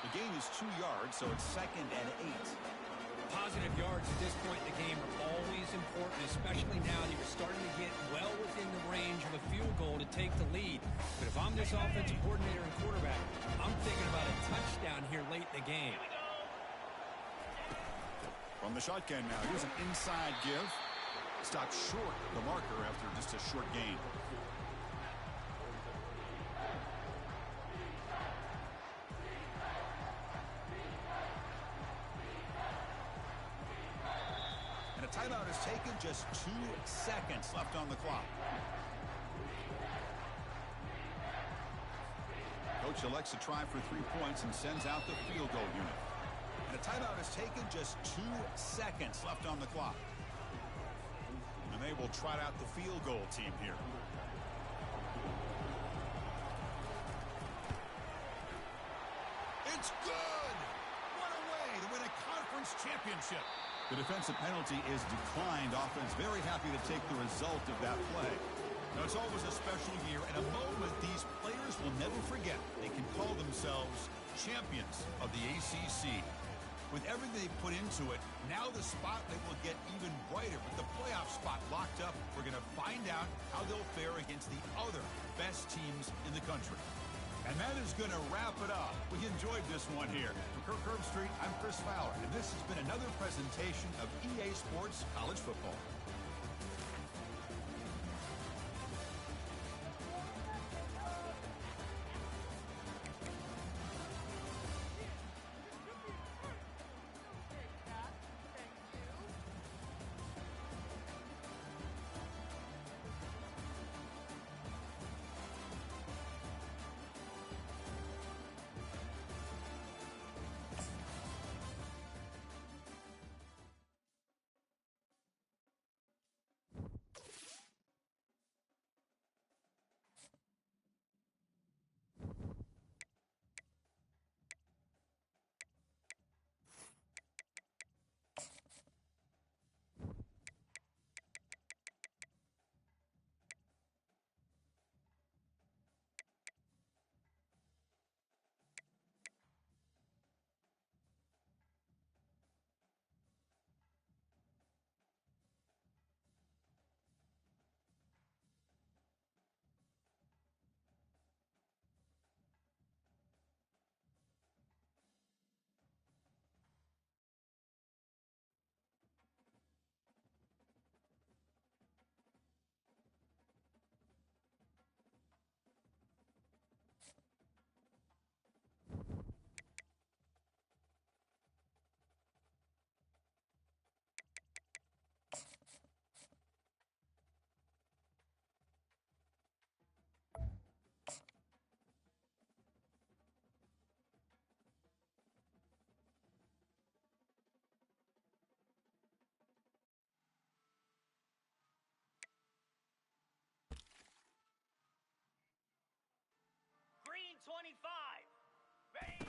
A: The gain is 2 yards, so it's 2nd and 8.
B: Positive yards at this point in the game are always important, especially now that you're starting to get well within the range of a field goal to take the lead. But if I'm this offensive coordinator and quarterback, I'm thinking about a touchdown here late in the game.
A: From the shotgun now, here's an inside give. Stopped short the marker after just a short gain. And a timeout is taken, just 2 seconds left on the clock. Coach elects to try for 3 points and sends out the field goal unit. And a timeout is taken, just 2 seconds left on the clock. And they will trot out the field goal team here. It's good! What a way to win a conference championship. The defensive penalty is declined. Offense very happy to take the result of that play. Now, it's always a special year and a moment these players will never forget. They can call themselves champions of the ACC. With everything they put into it, now the spotlight will get even brighter. With the playoff spot locked up, we're going to find out how they'll fare against the other best teams in the country. And that is going to wrap it up. We enjoyed this one here. For Kirk Herbstreit, I'm Chris Fowler, and this has been another presentation of EA Sports College Football.
C: Green 25. Ready?